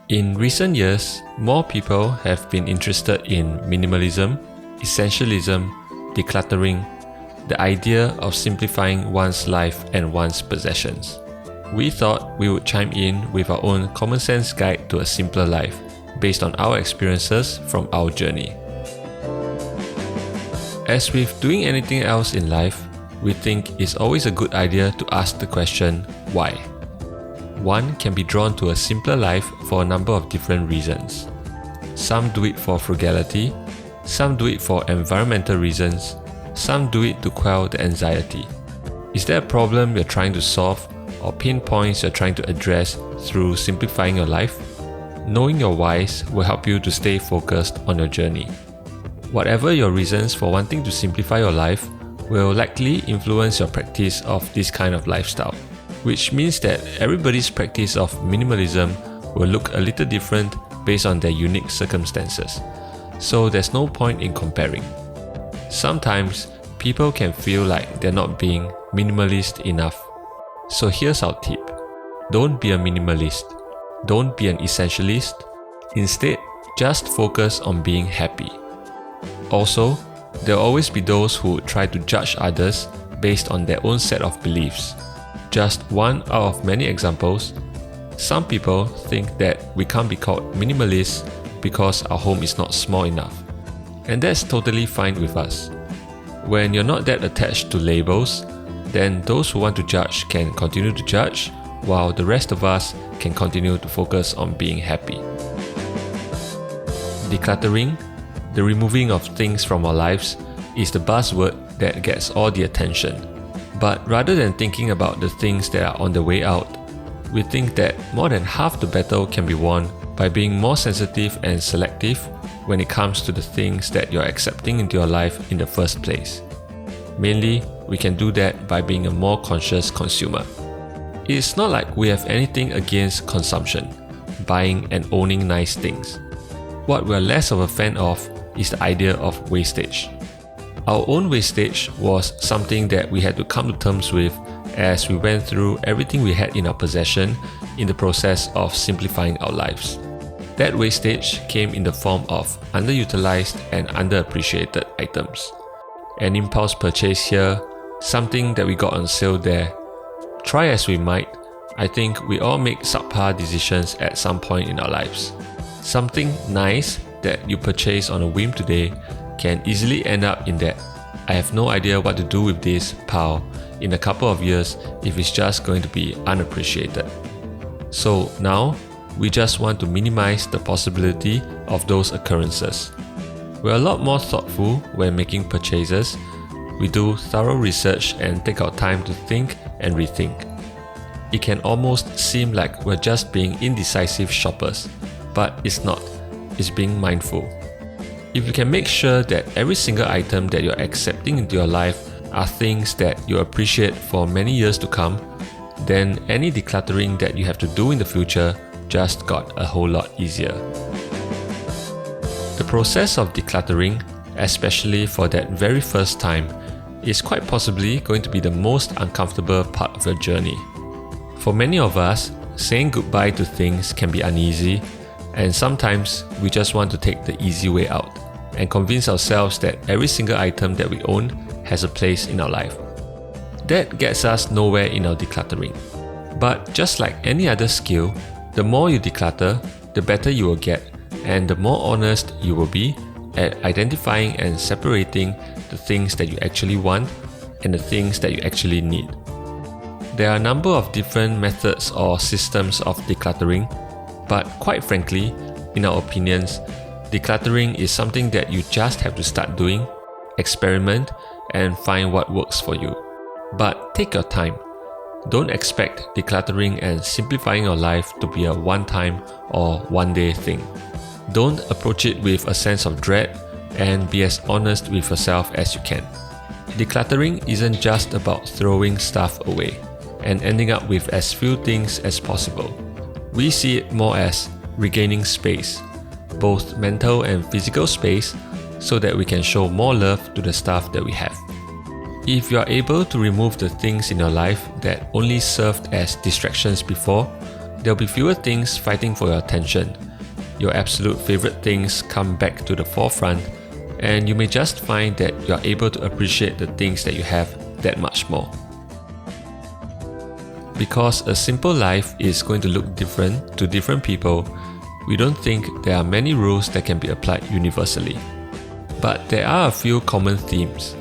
In recent years, more people have been interested in minimalism, essentialism, decluttering, the idea of simplifying one's life and one's possessions. We thought we would chime in with our own common sense guide to a simpler life based on our experiences from our journey. As with doing anything else in life, we think it's always a good idea to ask the question, why? One can be drawn to a simpler life for a number of different reasons. Some do it for frugality, some do it for environmental reasons, some do it to quell the anxiety. Is there a problem you're trying to solve or pain points you're trying to address through simplifying your life? Knowing your whys will help you to stay focused on your journey. Whatever your reasons for wanting to simplify your life will likely influence your practice of this kind of lifestyle, which means that everybody's practice of minimalism will look a little different based on their unique circumstances. So there's no point in comparing. Sometimes people can feel like they're not being minimalist enough. So here's our tip. Don't be a minimalist. Don't be an essentialist. Instead, just focus on being happy. Also, there will always be those who try to judge others based on their own set of beliefs. Just one out of many examples, some people think that we can't be called minimalist because our home is not small enough. And that's totally fine with us. When you're not that attached to labels, then those who want to judge can continue to judge, while the rest of us can continue to focus on being happy. Decluttering, the removing of things from our lives, is the buzzword that gets all the attention. But rather than thinking about the things that are on the way out, we think that more than half the battle can be won by being more sensitive and selective when it comes to the things that you're accepting into your life in the first place. Mainly, we can do that by being a more conscious consumer. It's not like we have anything against consumption, buying and owning nice things. What we're less of a fan of is the idea of wastage. Our own wastage was something that we had to come to terms with as we went through everything we had in our possession in the process of simplifying our lives. That wastage came in the form of underutilized and underappreciated items. An impulse purchase here, something that we got on sale there. Try as we might, I think we all make subpar decisions at some point in our lives. Something nice that you purchase on a whim today can easily end up in that I have no idea what to do with this pile in a couple of years if it's just going to be unappreciated. So now, we just want to minimize the possibility of those occurrences. We're a lot more thoughtful when making purchases. We do thorough research and take our time to think and rethink. It can almost seem like we're just being indecisive shoppers, but it's not. It's being mindful. If you can make sure that every single item that you're accepting into your life are things that you appreciate for many years to come, then any decluttering that you have to do in the future just got a whole lot easier. The process of decluttering, especially for that very first time, is quite possibly going to be the most uncomfortable part of your journey. For many of us, saying goodbye to things can be uneasy, and sometimes we just want to take the easy way out and convince ourselves that every single item that we own has a place in our life. That gets us nowhere in our decluttering. But just like any other skill, the more you declutter, the better you will get, and the more honest you will be at identifying and separating the things that you actually want and the things that you actually need. There are a number of different methods or systems of decluttering, but quite frankly, in our opinions, decluttering is something that you just have to start doing, experiment, and find what works for you. But take your time. Don't expect decluttering and simplifying your life to be a one-time or one-day thing. Don't approach it with a sense of dread, and be as honest with yourself as you can. Decluttering isn't just about throwing stuff away and ending up with as few things as possible. We see it more as regaining space, both mental and physical space, so that we can show more love to the stuff that we have. If you are able to remove the things in your life that only served as distractions before, There'll be fewer things fighting for your attention. Your absolute favorite things come back to the forefront, and you may just find that you're able to appreciate the things that you have that much more. Because a simple life is going to look different to different people, we don't think there are many rules that can be applied universally. But there are a few common themes.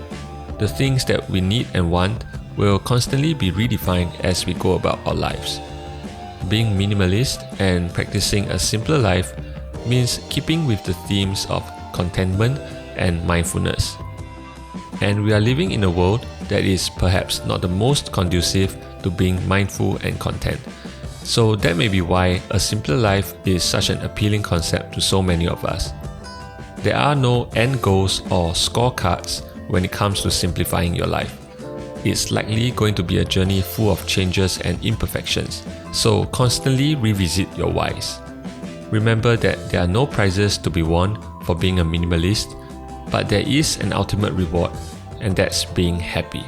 The things that we need and want will constantly be redefined as we go about our lives. Being minimalist and practicing a simpler life means keeping with the themes of contentment and mindfulness. And we are living in a world that is perhaps not the most conducive to being mindful and content. So that may be why a simpler life is such an appealing concept to so many of us. There are no end goals or scorecards when it comes to simplifying your life. It's likely going to be a journey full of changes and imperfections, so constantly revisit your whys. Remember that there are no prizes to be won for being a minimalist, but there is an ultimate reward, and that's being happy.